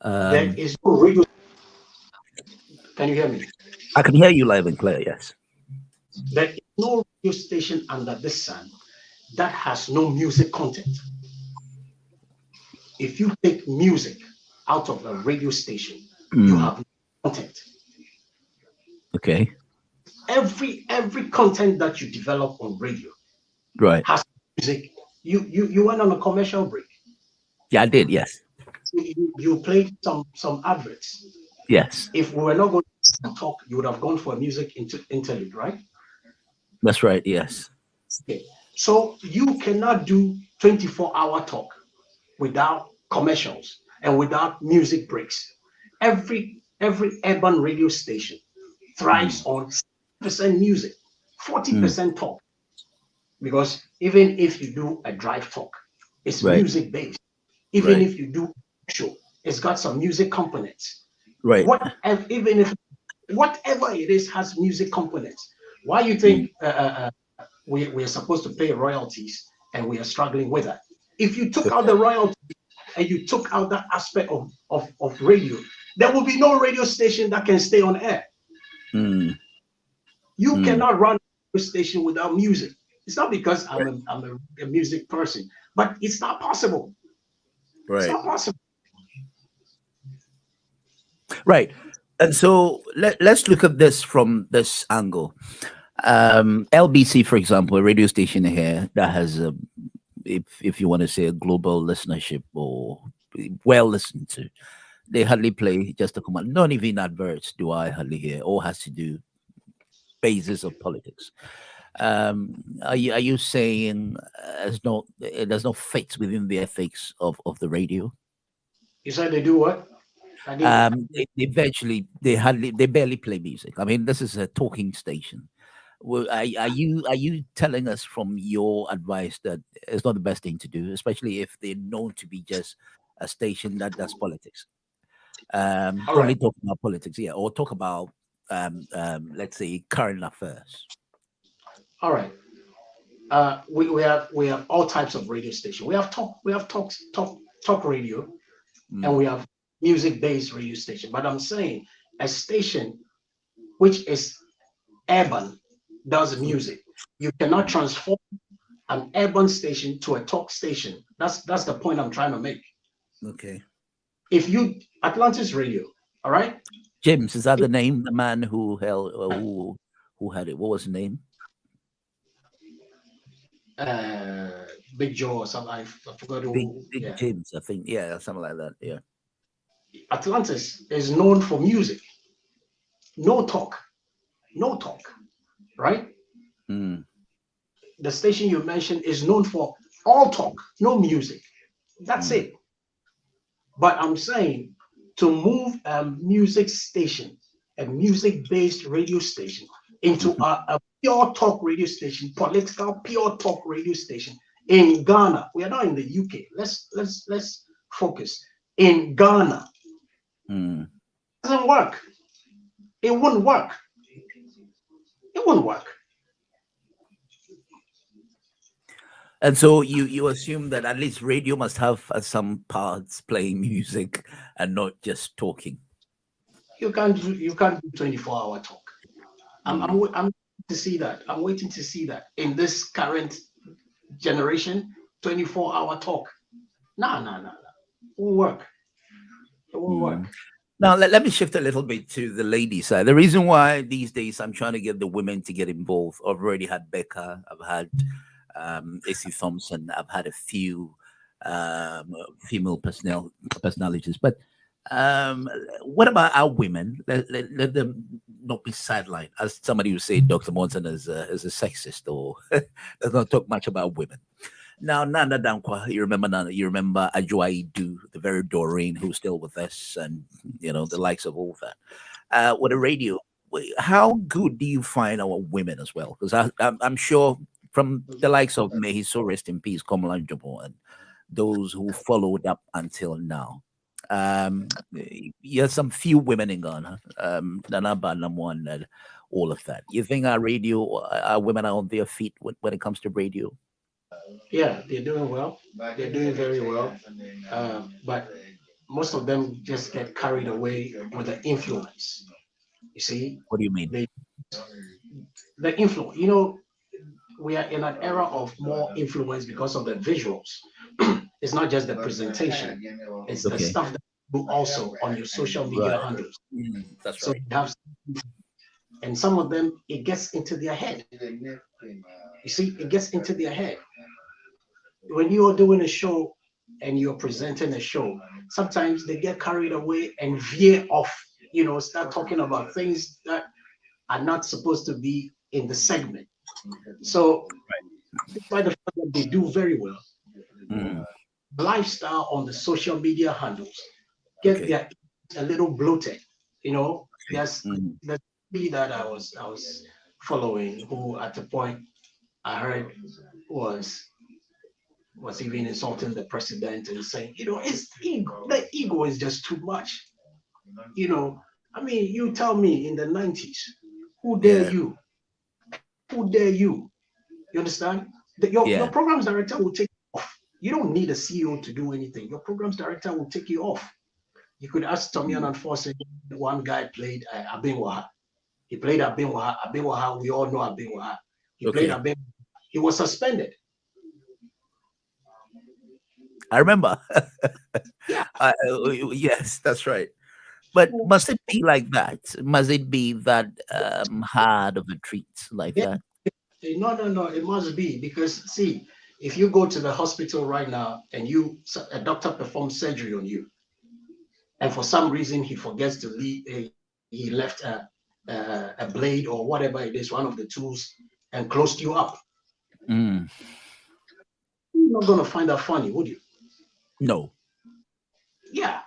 There is no radio. Can you hear me? I can hear you live and clear, yes. There is no radio station under the sun that has no music content. If you take music out of a radio station, you have no content. Okay. Every content that you develop on radio, right, has music. You went on a commercial break. Yeah, I did. Yes. You played some adverts. Yes. If we were not going to talk, you would have gone for a music interlude, right? That's right. Yes. Okay. So you cannot do 24-hour talk without commercials and without music breaks. Every urban radio station thrives on 60% music, 40% talk. Because even if you do a drive talk, it's music based. Even if you do a show, it's got some music components. Right. Whatever it is has music components. Why you think we are supposed to pay royalties and we are struggling with that? If you took out the royalties and you took out that aspect of radio, there will be no radio station that can stay on air. You cannot run a radio station without music. It's not because I'm a music person, but it's not possible. Right. It's not possible. Right. And so let's look at this from this angle. LBC, for example, a radio station here that has a, if you want to say, a global listenership or well listened to, they hardly play just a command. Not even adverts do I hardly hear, or has to do basis of politics. Are you saying it does not fit within the ethics of the radio? You said they do what? They barely play music. I mean, this is a talking station. Well, are you telling us from your advice that it's not the best thing to do, especially if they're known to be just a station that does politics? Only talk about politics, yeah, or talk about let's say current affairs. All right. We have all types of radio stations. We have talk radio, and we have music-based radio station. But I'm saying a station which is urban does music. You cannot transform an urban station to a talk station. That's the point I'm trying to make. Okay. If you Atlantis Radio, all right. James, is that the name? The man who held who had it? What was his name? Big Joe or something. I forgot who. Big James, I think. Yeah, something like that. Yeah. Atlantis is known for music. No talk, right? The station you mentioned is known for all talk, no music. That's it. But I'm saying to move a music station a music-based radio station into a pure talk radio station, political pure talk radio station in Ghana. We are not in the UK. Let's focus in Ghana. It doesn't work. It wouldn't work. It wouldn't work. And so you assume that at least radio must have some parts playing music and not just talking. You can't do 24-hour talk. I'm waiting to see that. I'm waiting to see that in this current generation, 24-hour talk. No. It won't work. It won't work. Now, let me shift a little bit to the lady side. The reason why these days I'm trying to get the women to get involved, I've already had Becca, I've had AC Thompson, I've had a few female personalities. But what about our women? Let them not be sidelined. As somebody would say, Dr. Morton is a sexist or does not talk much about women. Now, Nana Dankwa, you remember Nana, you remember Ajuaidu, the very Doreen who's still with us, and the likes of all that. With the radio, how good do you find our women as well? Because I'm sure from the likes of, may he so rest in peace, Komala Jabo, and those who followed up until now. Some few women in Ghana, Nana Banamwan, and all of that. You think our women are on their feet when it comes to radio? Yeah, they're doing well. They're doing very well. But most of them just get carried away with the influence. You see? What do you mean? The influence. We are in an era of more influence because of the visuals. It's not just the presentation. It's the stuff that you do also on your social media handles. That's so right. And some of them, it gets into their head. You see, it gets into their head. When you're doing a show and you're presenting a show, sometimes they get carried away and veer off, start talking about things that are not supposed to be in the segment. So, despite the fact that they do very well, lifestyle on the social media handles get their a little bloated. There's the lady that I was following, who at the point I heard was even insulting the president and saying, it's ego. The ego is just too much. You tell me in the 90s, who dare you? Who dare you? You understand? Your programs director will take you off. You don't need a CEO to do anything. Your programs director will take you off. You could ask Tommy and Unfortunately, one guy played Abinwaha. He played Abinwaha. Abinwaha, we all know Abinwaha. He played Abinwaha. He was suspended. I remember. Yes, that's right. But must it be like that? Must it be that hard of a treat like that? No. It must be, because see, if you go to the hospital right now and a doctor performs surgery on you, and for some reason he forgets to leave, he left a blade or whatever it is, one of the tools, and closed you up. You're not gonna find that funny, would you? No. Yeah,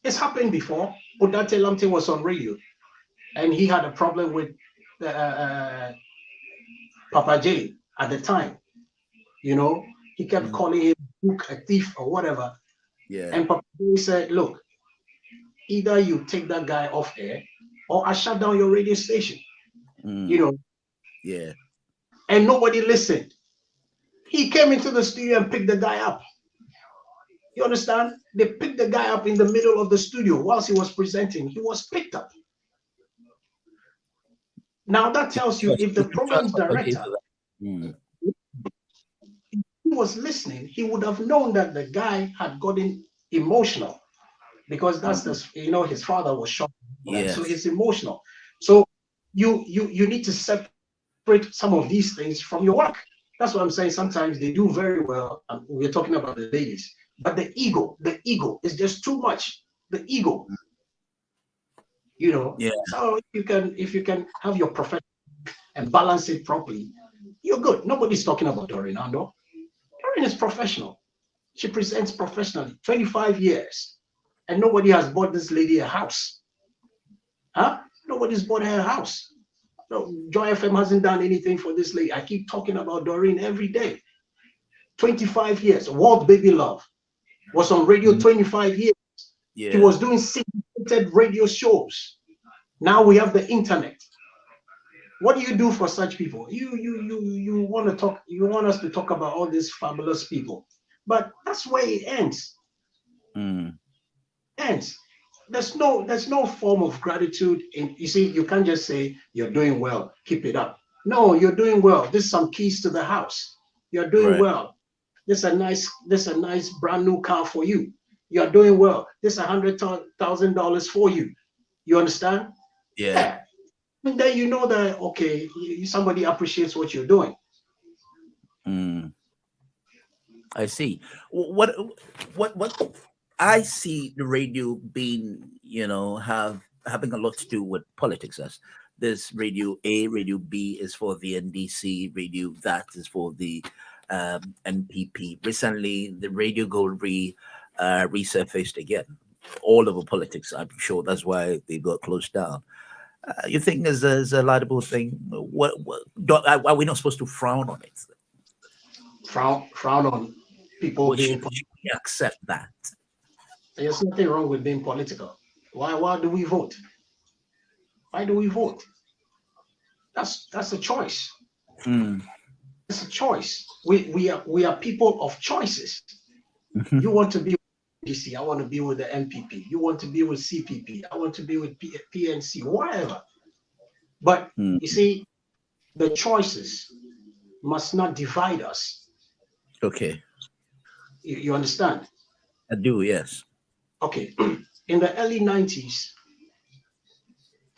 it's happened before. Odate Lamte was on radio, and he had a problem with Papa J at the time. He kept calling him a thief or whatever. Yeah. And Papa J said, "Look, either you take that guy off air, or I shut down your radio station." Yeah. And nobody listened. He came into the studio and picked the guy up. You understand? They picked the guy up in the middle of the studio whilst he was presenting. He was picked up. Now that tells you, if the program's director was listening, he would have known that the guy had gotten emotional, because that's his father was shot. Yes. So it's emotional. So you need to separate some of these things from your work. That's what I'm saying. Sometimes they do very well. We're talking about the ladies. But the ego is just too much. The ego, Yeah. So if you can have your profession and balance it properly, you're good. Nobody's talking about Doreen Ando. Doreen is professional. She presents professionally. 25 years, and nobody has bought this lady a house. Nobody's bought her a house. No, Joy FM hasn't done anything for this lady. I keep talking about Doreen every day. 25 years. World Baby Love was on radio 25 years. Yeah. He was doing syndicated radio shows. Now we have the internet. What do you do for such people? You want to talk, you want us to talk about all these fabulous people. But that's where it ends. Ends. There's no form of gratitude. You see, you can't just say you're doing well, keep it up. No, you're doing well. There's some keys to the house. You're doing well. This is a nice brand new car for you. You're doing well. This is $100,000 for you. You understand? Yeah. And then you know that, okay, somebody appreciates what you're doing. I see. What I see the radio being, having a lot to do with politics. As this radio A, radio B is for the NDC, radio that is for the NPP. Recently, the Radio Gold resurfaced again, all over politics. I'm sure that's why they got closed down. You think is a laudable thing? Are we not supposed to frown on it? Frown on people being should we accept that? There's nothing wrong with being political. Why do we vote? Why do we vote? That's a choice. It's a choice. We are people of choices. You want to be with DC, I want to be with the MPP. You want to be with CPP, I want to be with PNC, whatever. But you see, the choices must not divide us. Okay. You understand? I do, yes. Okay. In the early 90s,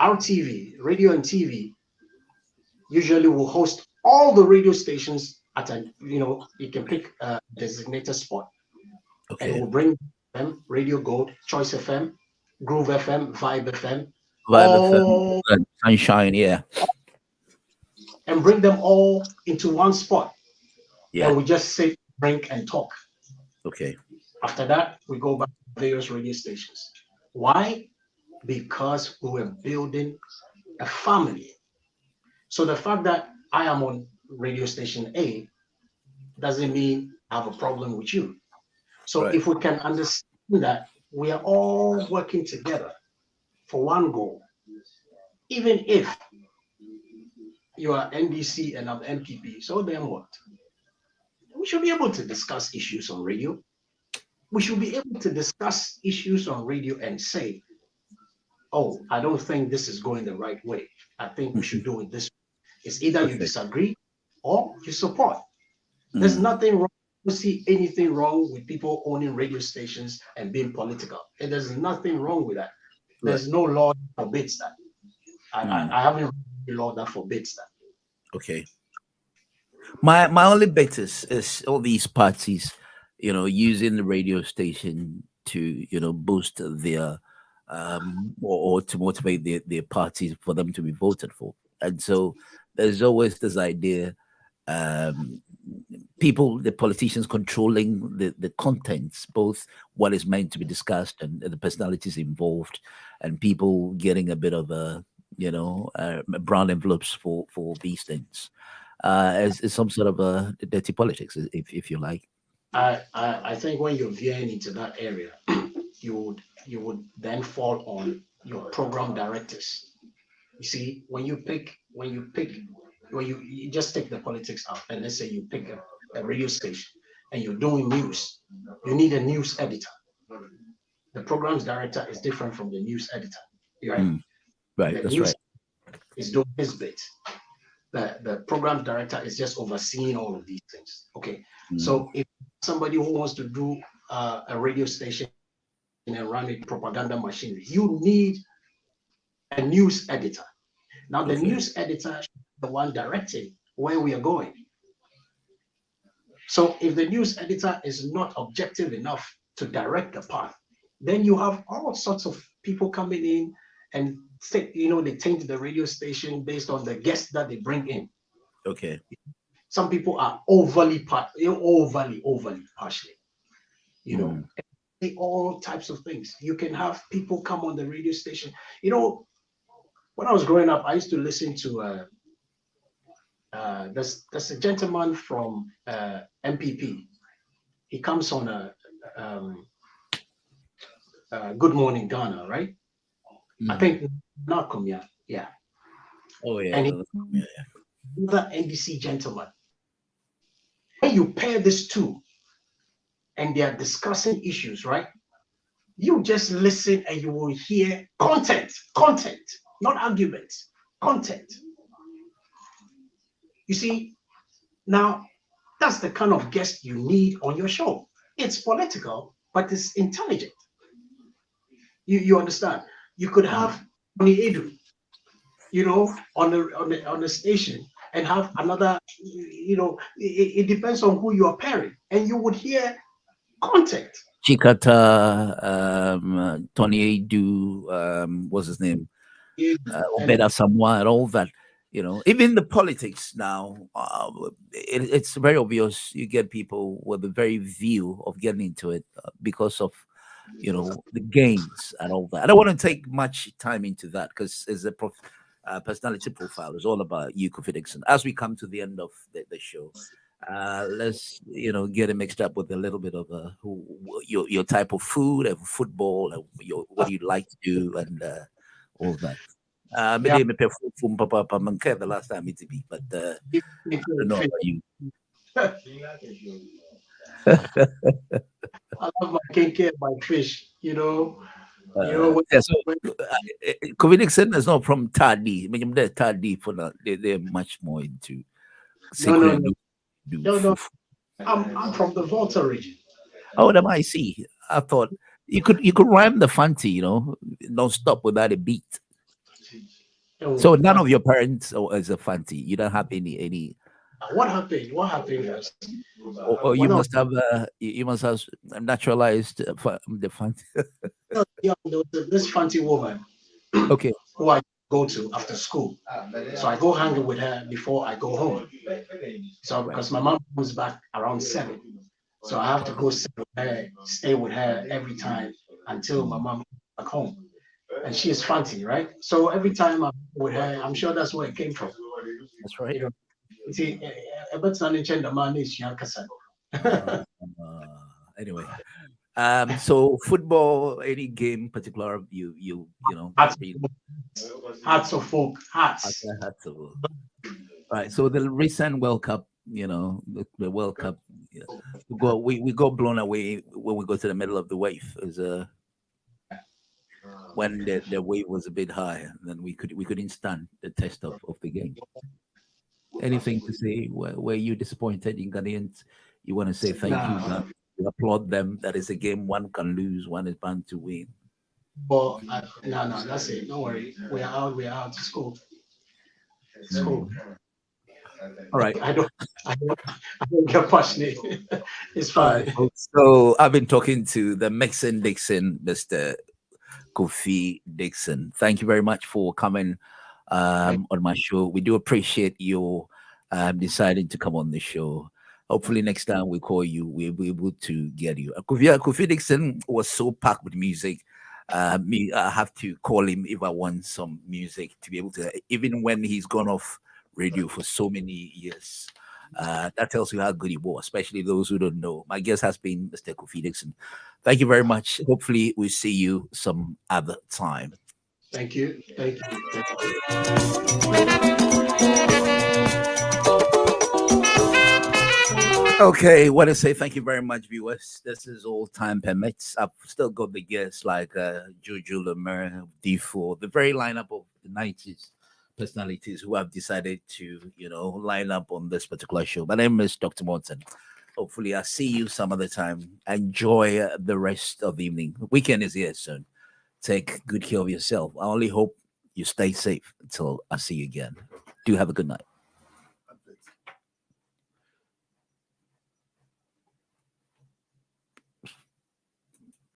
RTV, radio and TV, usually will host all the radio stations at you can pick a designated spot. Okay. And we'll bring them, Radio Gold, Choice FM, Groove FM, Vibe FM. Vibe FM, Sunshine, yeah. And bring them all into one spot. Yeah. And we just sit, drink, and talk. Okay. After that, we go back to various radio stations. Why? Because we were building a family. So the fact that I am on radio station A doesn't mean I have a problem with you. So if we can understand that we are all working together for one goal, even if you are NDC and I'm MPP, so then what? We should be able to discuss issues on radio. We should be able to discuss issues on radio and say, oh, I don't think this is going the right way. I think we should do it this way. It's either you disagree or you support. There's nothing wrong. I don't see anything wrong with people owning radio stations and being political. And there's nothing wrong with that. There's no law that forbids that. I haven't read a law that forbids that. Okay. My only bet is all these parties, using the radio station to, boost their or to motivate their parties for them to be voted for. And so there's always this idea, the politicians controlling the contents, both what is meant to be discussed and the personalities involved, and people getting a bit of brown envelopes for these things. As some sort of a dirty politics, if you like. I think when you're veering into that area, you would then fall on your program directors. You see, when you just take the politics out, and let's say you pick a radio station and you're doing news, you need a news editor. The programs director is different from the news editor. Right? Right, that's right. Is doing his bit. The program director is just overseeing all of these things. Okay, so if somebody who wants to do a radio station and run a propaganda machine, you need a news editor. Now, the news editor is the one directing where we are going. So if the news editor is not objective enough to direct the path, then you have all sorts of people coming in and say, they change the radio station based on the guests that they bring in. Okay. Some people are overly partial, all types of things. You can have people come on the radio station. when I was growing up, I used to listen to there's a gentleman from MPP. He comes on a Good Morning Ghana, right? I think Malcolm, yeah. Oh yeah. And another NBC gentleman. When you pair these two, and they are discussing issues, right? You just listen and you will hear content, not arguments, content. You see, now that's the kind of guest you need on your show. It's political, but it's intelligent. You understand? You could have Tony Edu, on the station, and have another, it depends on who you are pairing, and you would hear content. Chikata, Tony Edu, what's his name? Obeda Samoa, and all that. Even the politics now, it's very obvious. You get people with a very view of getting into it because of, the gains and all that. I don't want to take much time into that because it's a personality profile. It's all about you, KOFI DIXON. As we come to the end of the show, let's get it mixed up with a little bit of your type of food and football, what you like to do, and all that. The last time it's be, but I don't know about you. I love my kinky and my fish, KOFI DIXON is not from Tadi. I mean, they're Tadi for that. They're much more into No. I'm from the Volta region. Oh, that I see. I thought you could rhyme the fancy, don't stop without a beat. So none of your parents is a fancy. You don't have any. What happened? Or you must have naturalized the fancy. Yeah, this fancy woman. Okay. Who I go to after school. So I go hang with her before I go home. So because my mom comes back around 7. So I have to go stay with her every time until my mom comes back home. And she is fancy, right? So every time I'm with her, I'm sure that's where it came from. That's right. You see, the man is anyway. So football, any game particular you know. Hearts of folk, hearts. All right. So the recent World Cup, the World Cup, we got blown away when we go to the middle of the wave. Is when the wave was a bit high, and then we couldn't stand the test of the game. Anything to say? Were you disappointed in Ghanaians? You want to say thank you? You applaud them. That is a game one can lose, one is bound to win. Well, no, that's it. Don't worry. We are out to school. School. All right. I don't get passionate. It's fine. Right. So I've been talking to the Mixing Dixon, Mr. KOFI DIXON. Thank you very much for coming on my show. We do appreciate you deciding to come on the show. Hopefully next time we call you, we'll be able to get you. KOFI DIXON was so packed with music. I have to call him if I want some music to be able to, even when he's gone off radio for so many years. That tells you how good he was, especially those who don't know. My guest has been Mr. KOFI DIXON. Thank you very much. Hopefully we'll see you some other time. Thank you. Okay, want to say thank you very much, viewers. This is all time permits. I've still got the guests like Jojo Lemaire, D4, the very lineup of the 90s personalities who have decided to, line up on this particular show. My name is Dr. Morton. Hopefully I'll see you some other time. Enjoy the rest of the evening. Weekend is here soon. Take good care of yourself. I only hope you stay safe until I see you again. Do have a good night.